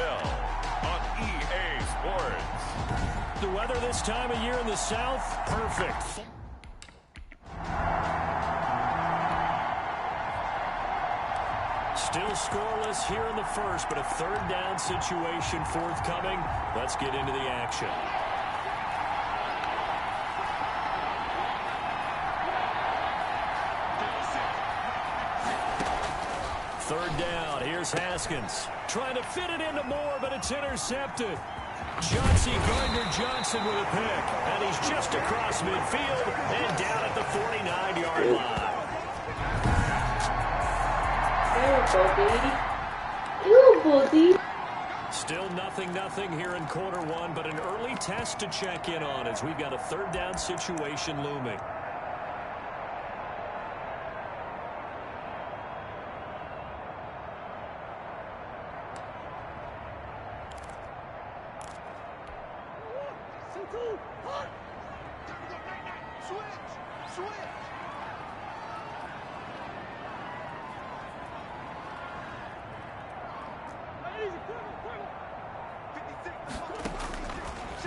NFL on EA Sports. The weather this time of year in the South, perfect. Still scoreless here in the first, but a third down situation forthcoming. Let's get into the action. Third down, here's Haskins. Trying to fit it into Moore, but it's intercepted. Chauncey Gardner-Johnson with a pick, and he's just across midfield and down at the 49-yard line. Still 0-0 here in quarter one, but an early test to check in on as we've got a third down situation looming.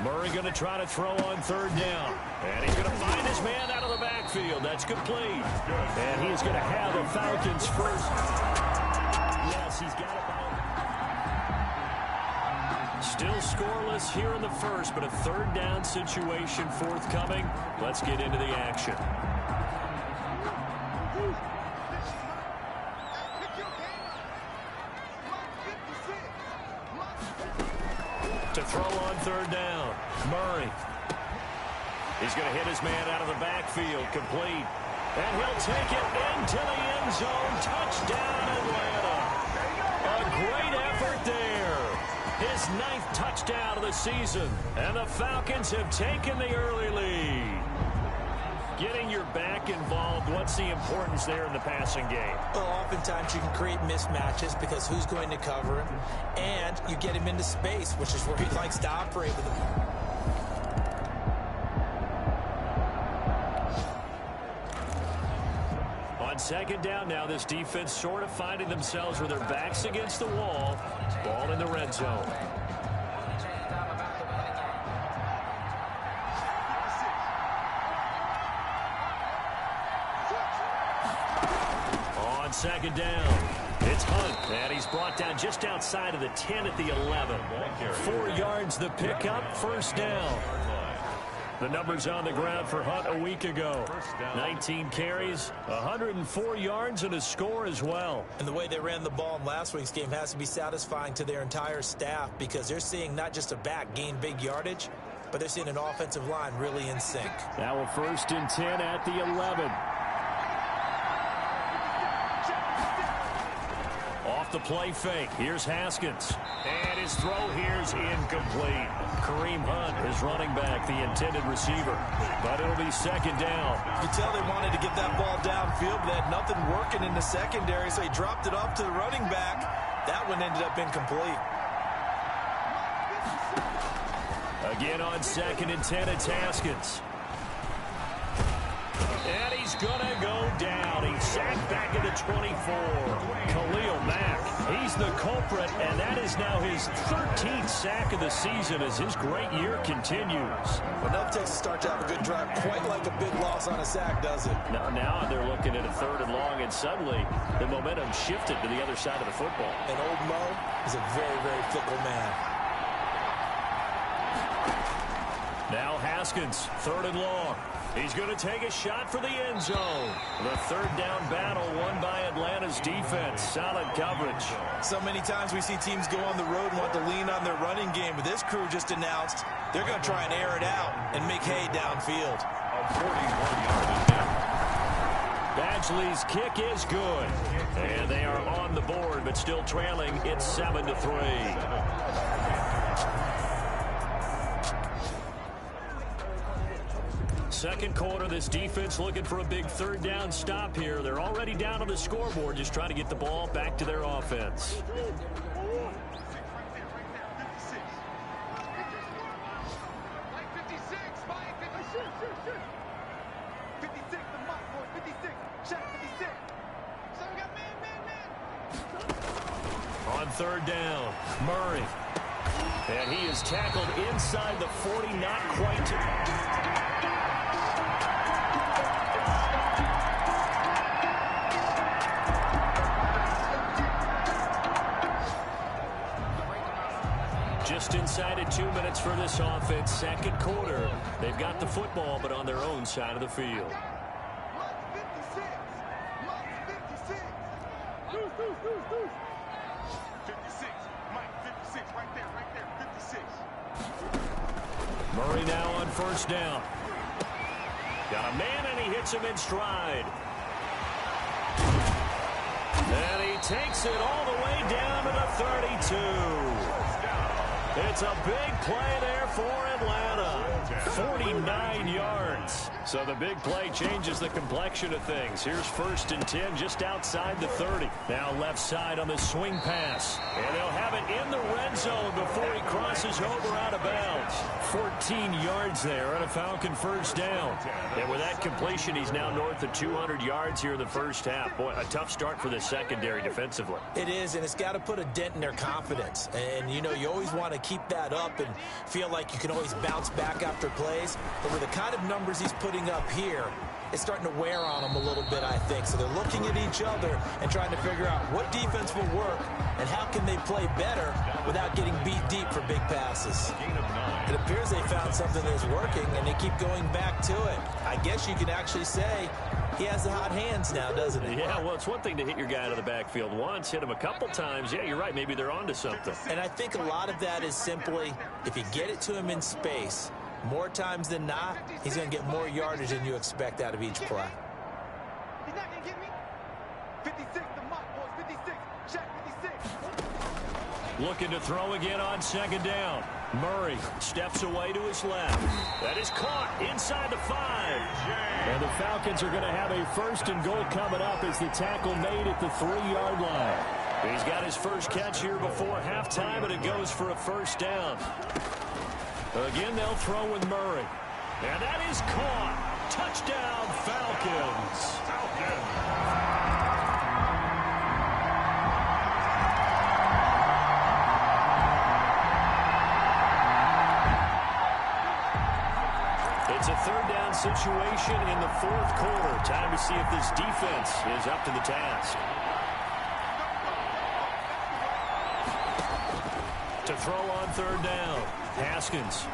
Murray going to try to throw on third down. And he's going to find his man out of the backfield. That's complete. And he is going to have the Falcons first. Yes, he's got it. Still scoreless here in the first, but a third down situation forthcoming. Let's get into the action. To throw on third down, Murray. He's going to hit his man out of the backfield, complete. And he'll take it into the end zone. Touchdown, Atlanta. A great effort there. His 9th touchdown of the season. And the Falcons have taken the early lead. Getting your back involved, what's the importance there in the passing game? Well, oftentimes you can create mismatches because who's going to cover him, and you get him into space, which is where he likes to operate with him. On second down now, this defense sort of finding themselves with their backs against the wall. Ball in the red zone. Second down. It's Hunt, and he's brought down just outside of the 10 at the 11. 4 yards the pickup, first down. The numbers on the ground for Hunt a week ago. 19 carries, 104 yards, and a score as well. And the way they ran the ball in last week's game has to be satisfying to their entire staff because they're seeing not just a back gain big yardage, but they're seeing an offensive line really in sync. Now a 1st and 10 at the 11. The play fake. Here's Haskins. And his throw here's incomplete. Kareem Hunt is running back, the intended receiver. But it'll be second down. You can tell they wanted to get that ball downfield, but they had nothing working in the secondary, so he dropped it off to the running back. That one ended up incomplete. Again on 2nd and 10, it's Haskins. And he's going to go down. He's sacked back at the 24. Khalil Mack, he's the culprit, and that is now his 13th sack of the season as his great year continues. Enough takes to start to have a good drive, quite like a big loss on a sack, does it? Now they're looking at a 3rd and long, and suddenly the momentum shifted to the other side of the football. And old Mo is a very, very fickle man. Now Haskins, 3rd and long. He's going to take a shot for the end zone. The third down battle won by Atlanta's defense. Solid coverage. So many times we see teams go on the road and want to lean on their running game, but this crew just announced they're going to try and air it out and make hay downfield. A 41-yard attempt. Badgley's kick is good. And they are on the board, but still trailing. It's 7-3. Second quarter, this defense looking for a big third down stop here. They're already down on the scoreboard, just trying to get the ball back to their offense. On On third down, Murray. And he is tackled inside the 40, not quite to... Just inside of 2 minutes for this offense. Second quarter. They've got the football, but on their own side of the field. Murray now on first down. Got a man, and he hits him in stride. And he takes it all the way down to the 32. It's a big play there for Atlanta. 49 yards. So the big play changes the complexion of things. Here's 1st and 10 just outside the 30. Now left side on the swing pass. And they'll have it in the red zone before he crosses over out of bounds. 14 yards there on a Falcon first down. And with that completion, he's now north of 200 yards here in the first half. Boy, a tough start for the secondary defensively. It is, and it's got to put a dent in their confidence. And, you know, you always want to keep that up and feel like you can always bounce back after plays. But with the kind of numbers he's putting up here, it's starting to wear on them a little bit, I think. So they're looking at each other and trying to figure out what defense will work and how can they play better without getting beat deep for big passes. It appears they found something that's working, and they keep going back to it. I guess you can actually say he has the hot hands now, doesn't he? Yeah, well, it's one thing to hit your guy out of the backfield once, hit him a couple times. Yeah, you're right. Maybe they're onto something. And I think a lot of that is simply if you get it to him in space, more times than not, he's going to get more yardage than you expect out of each play. He's not going to get me. 56, the mock, boys. 56. Check 56. Looking to throw again on second down. Murray steps away to his left. That is caught inside the 5. And the Falcons are going to have a 1st and goal coming up as the tackle made at the 3-yard line. He's got his first catch here before halftime, and it goes for a 1st down. Again, they'll throw with Murray. And that is caught. Touchdown, Falcons. It's a 3rd down situation in the 4th quarter. Time to see if this defense is up to the task. To throw on 3rd down. Haskins.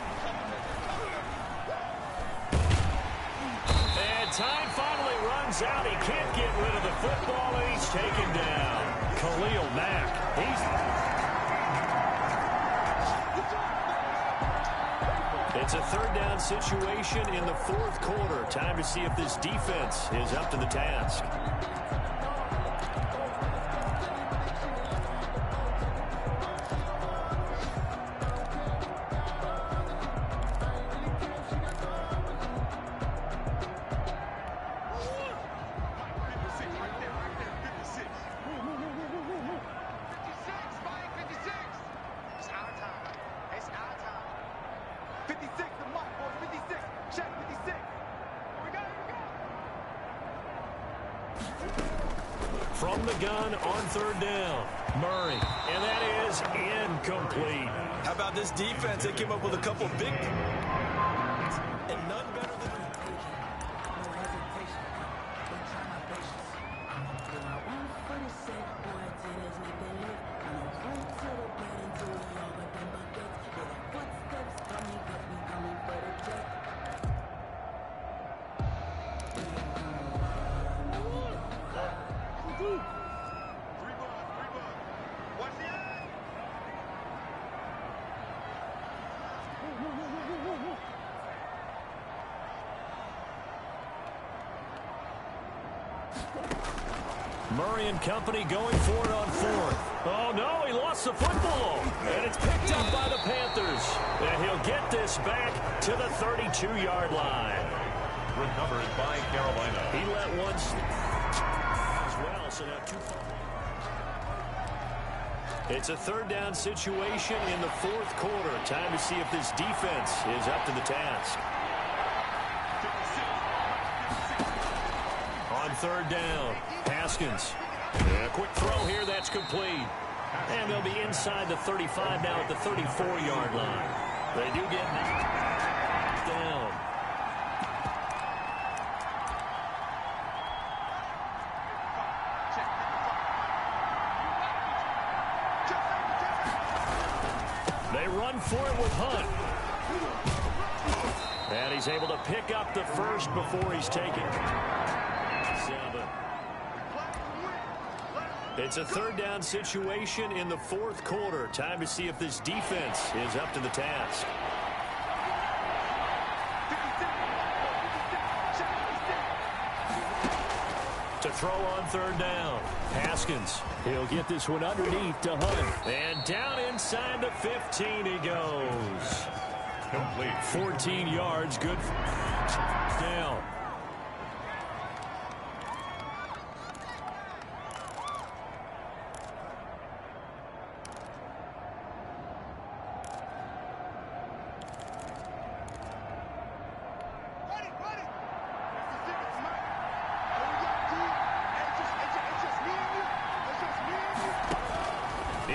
And time finally runs out. He can't get rid of the football, and he's taken down. Khalil Mack. It's a 3rd down situation in the 4th quarter. Time to see if this defense is up to the task. From the gun on 3rd down, Murray, and that is incomplete. How about this defense? They came up with a couple of big... And none better than... Murray and company going for it on 4th. Oh, no, he lost the football. And it's picked up by the Panthers. And he'll get this back to the 32-yard line. Recovered by Carolina. He let one slip as well, so now 2. It's a 3rd down situation in the 4th quarter. Time to see if this defense is up to the task. On 3rd down, Haskins. And a quick throw here, that's complete. And they'll be inside the 35 now at the 34-yard line. They do get down. They run for it with Hunt. And he's able to pick up the first before he's taken. 7. It's a third down situation in the fourth quarter. Time to see if this defense is up to the task. To throw on third down. Haskins. He'll get this one underneath to Hunt. And down inside the 15 he goes. Complete. 14 yards. Good down.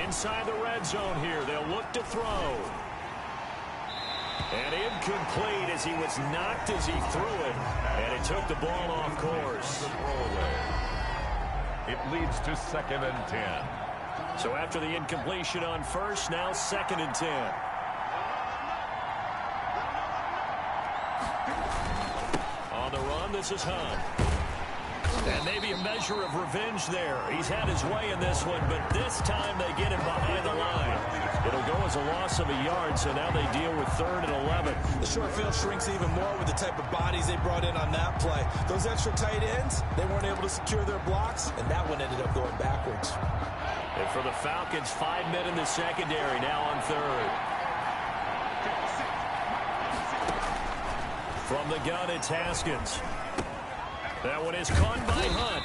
Inside the red zone here. They'll look to throw. And incomplete as he was knocked as he threw it. And it took the ball off course. It leads to 2nd and 10. So after the incompletion on first, now 2nd and 10. On the run, this is Hunt. And maybe a measure of revenge there. He's had his way in this one, but this time they get him behind the line. It'll go as a loss of a yard, so now they deal with 3rd and 11. The short field shrinks even more with the type of bodies they brought in on that play. Those extra tight ends, they weren't able to secure their blocks, and that one ended up going backwards. And for the Falcons, 5 men in the secondary, now on 3rd. From the gun, it's Haskins. That one is caught by Hunt.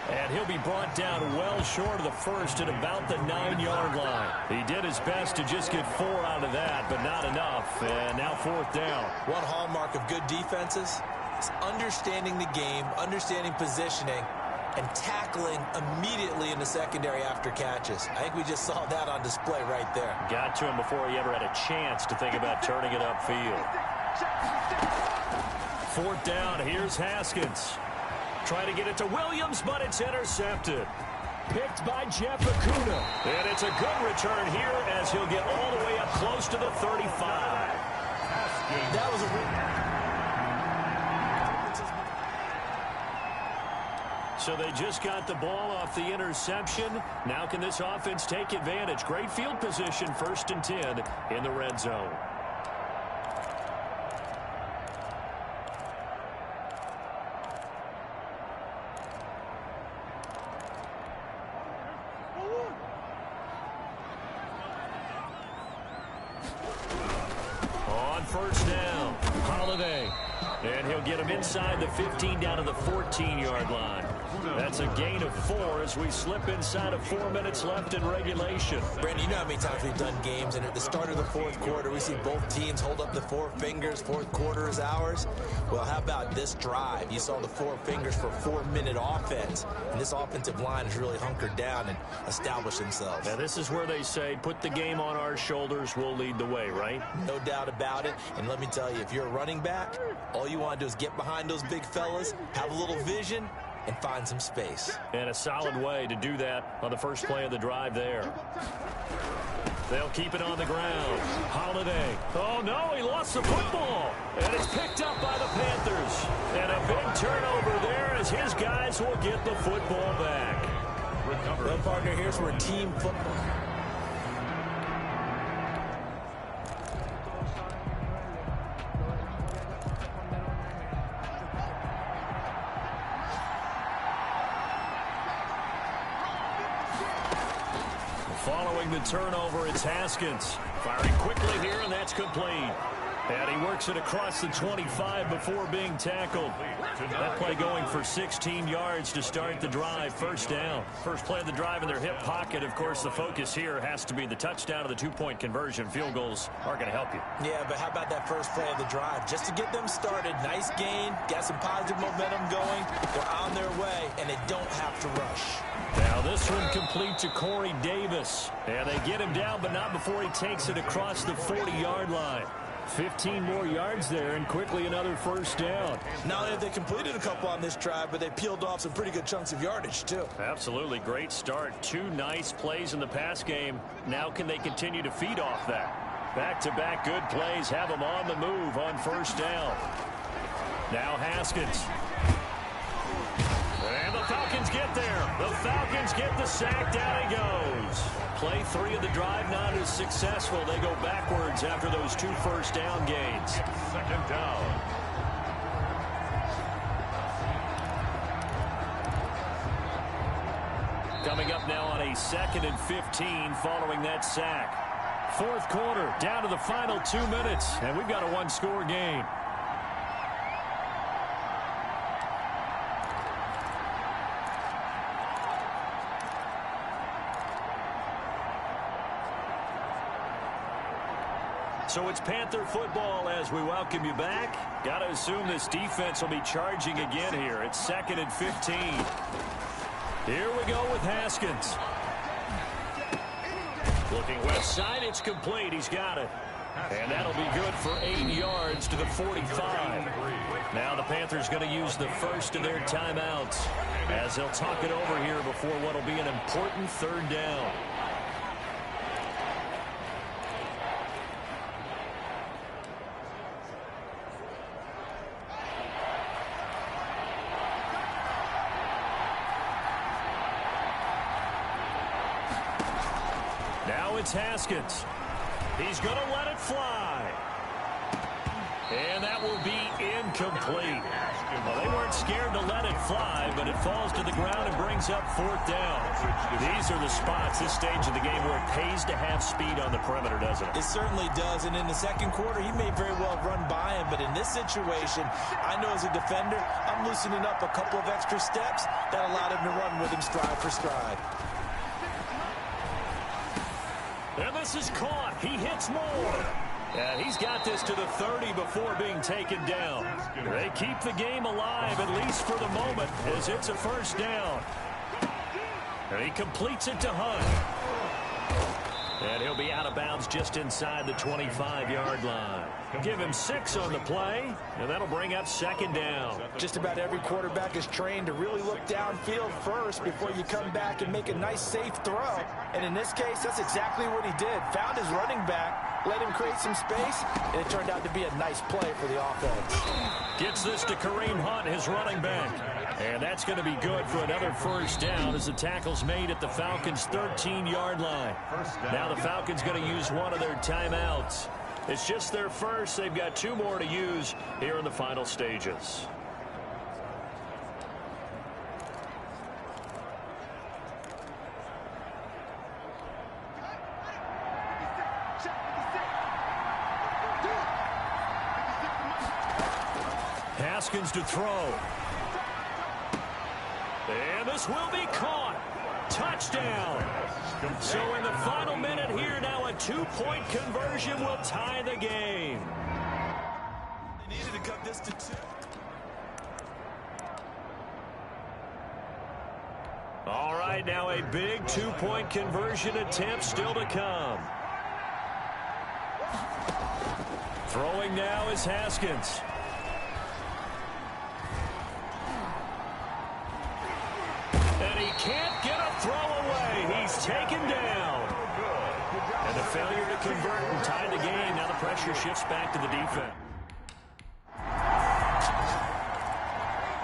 And he'll be brought down well short of the first at about the 9-yard line. He did his best to just get 4 out of that, but not enough. And now 4th down. One hallmark of good defenses is understanding the game, understanding positioning, and tackling immediately in the secondary after catches. I think we just saw that on display right there. Got to him before he ever had a chance to think about turning it upfield. 4th down, here's Haskins. Trying to get it to Williams, but it's intercepted. Picked by Jeff Okudah. And it's a good return here as he'll get all the way up close to the 35. That was a... So they just got the ball off the interception. Now can this offense take advantage? Great field position, 1st and 10 in the red zone. On 1st down, Holiday. And he'll get him inside the 15 down to the 14-yard line. That's a gain of 4 as we slip inside of 4 minutes left in regulation. Brandon, you know how many times we've done games, and at the start of the fourth quarter, we see both teams hold up the 4 fingers, fourth quarter is ours. Well, how about this drive? You saw the 4 fingers for 4-minute offense, and this offensive line has really hunkered down and established themselves. Now, this is where they say, put the game on our shoulders, we'll lead the way, right? No doubt about it, and let me tell you, if you're a running back, all you want to do is get behind those big fellas, have a little vision, and find some space. And a solid way to do that on the first play of the drive there. They'll keep it on the ground. Holiday. Oh, no, he lost the football. And it's picked up by the Panthers. And a big turnover there as his guys will get the football back. Well, partner, here's where team football... Following the turnover, it's Haskins. Firing quickly here, and that's complete. And he works it across the 25 before being tackled. That play going for 16 yards to start the drive. First down. First play of the drive in their hip pocket. Of course, the focus here has to be the touchdown of the two-point conversion. Field goals aren't going to help you. Yeah, but how about that first play of the drive? Just to get them started, nice gain, got some positive momentum going. They're on their way, and they don't have to rush. Now this one complete to Corey Davis. And they get him down, but not before he takes it across the 40-yard line. 15 more yards there, and quickly another first down. Not only have they completed a couple on this drive, but they peeled off some pretty good chunks of yardage, too. Absolutely. Great start. Two nice plays in the pass game. Now can they continue to feed off that? Back-to-back good plays have them on the move on first down. Now Haskins. And the Falcons get there. The Falcons get the sack. Down he goes. Play 3 of the drive not as successful. They go backwards after those 2 first down gains. Second down. Coming up now on a 2nd and 15 following that sack. Fourth quarter, down to the final 2 minutes, and we've got a one-score game. So it's Panther football as we welcome you back. Got to assume this defense will be charging again here. It's 2nd and 15. Here we go with Haskins. Looking left side, it's complete. He's got it. And that'll be good for 8 yards to the 45. Now the Panthers going to use the first of their timeouts as they'll talk it over here before what will be an important third down. It's Haskins. He's going to let it fly. And that will be incomplete. Well, they weren't scared to let it fly, but it falls to the ground and brings up fourth down. These are the spots, this stage of the game, where it pays to have speed on the perimeter, doesn't it? It certainly does, and in the second quarter, he may very well run by him, but in this situation, I know as a defender, I'm loosening up a couple of extra steps that allowed him to run with him stride for stride. And this is caught. He hits more. And he's got this to the 30 before being taken down. They keep the game alive, at least for the moment, as it's a first down. And he completes it to Hunt. And he'll be out of bounds just inside the 25-yard line. Give him 6 on the play, and that'll bring up second down. Just about every quarterback is trained to really look downfield first before you come back and make a nice, safe throw. And in this case, that's exactly what he did. Found his running back, let him create some space, and it turned out to be a nice play for the offense. Gets this to Kareem Hunt, his running back. And that's going to be good for another first down as the tackle's made at the Falcons' 13-yard line. Now the Falcons going to use one of their timeouts. It's just their first. They've got 2 more to use here in the final stages. Haskins to throw. And this will be caught. Touchdown. So in the final minute here, now a 2-point conversion will tie the game. They needed to cut this to 2. All right, now a big 2-point conversion attempt still to come. Throwing now is Haskins. And he can't get a throw away. He's taken down. And the failure to convert and tie the game. Now the pressure shifts back to the defense.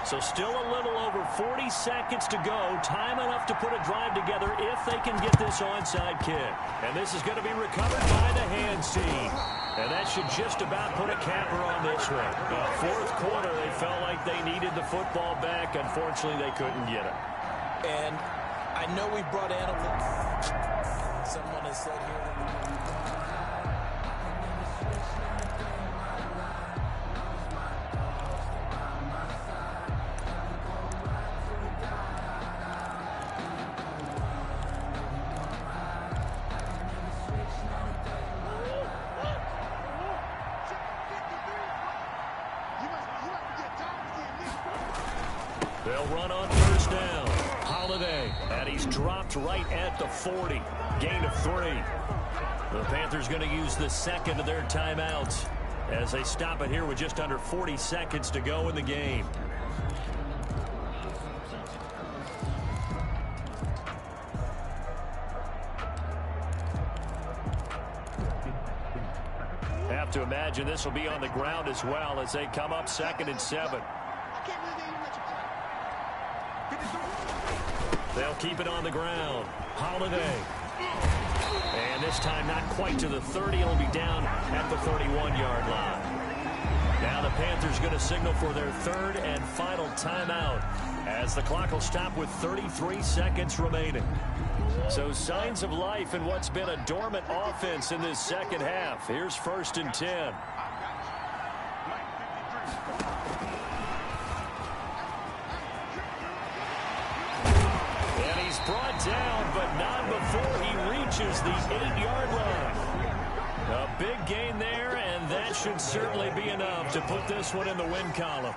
So still a little over 40 seconds to go. Time enough to put a drive together if they can get this onside kick. And this is going to be recovered by the hands team. And that should just about put a capper on this one. Fourth quarter, they felt like they needed the football back. Unfortunately, they couldn't get it. And I know we brought analytics. Someone has said here. They'll run on first down. Holiday, and he's dropped right at the 40. Gain of 3. The Panthers going to use the second of their timeouts as they stop it here with just under 40 seconds to go in the game. Have to imagine this will be on the ground as well as they come up 2nd and 7. They'll keep it on the ground. Holiday. And this time not quite to the 30. It'll be down at the 31-yard line. Now the Panthers going to signal for their 3rd and final timeout as the clock will stop with 33 seconds remaining. So signs of life in what's been a dormant offense in this second half. Here's 1st and 10. And he's brought down, but not before he reaches the 8-yard line. A big gain there, and that should certainly be enough to put this one in the win column.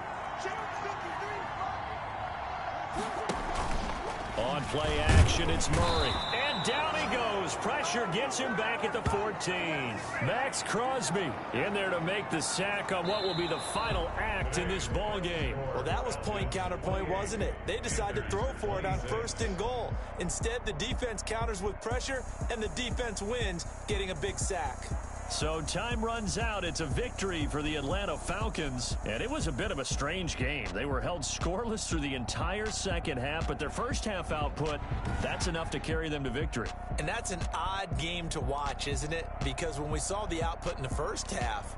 On play action, it's Murray. And down he goes. Pressure gets him back at the 14. Max Crosby in there to make the sack on what will be the final act in this ball game. Well, that was point counterpoint, wasn't it? They decided to throw for it on 1st and goal. Instead, the defense counters with pressure, and the defense wins, getting a big sack. So time runs out. It's a victory for the Atlanta Falcons. And it was a bit of a strange game. They were held scoreless through the entire second half, but their first half output, that's enough to carry them to victory. And that's an odd game to watch, isn't it? Because when we saw the output in the first half,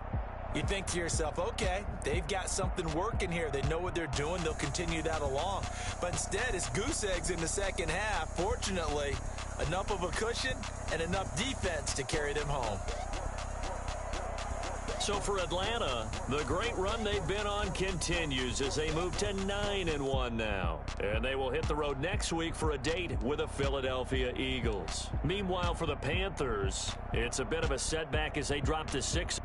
you think to yourself, okay, they've got something working here. They know what they're doing. They'll continue that along. But instead, it's goose eggs in the second half. Fortunately, enough of a cushion and enough defense to carry them home. So for Atlanta, the great run they've been on continues as they move to 9-1 now. And they will hit the road next week for a date with the Philadelphia Eagles. Meanwhile, for the Panthers, it's a bit of a setback as they drop to 6.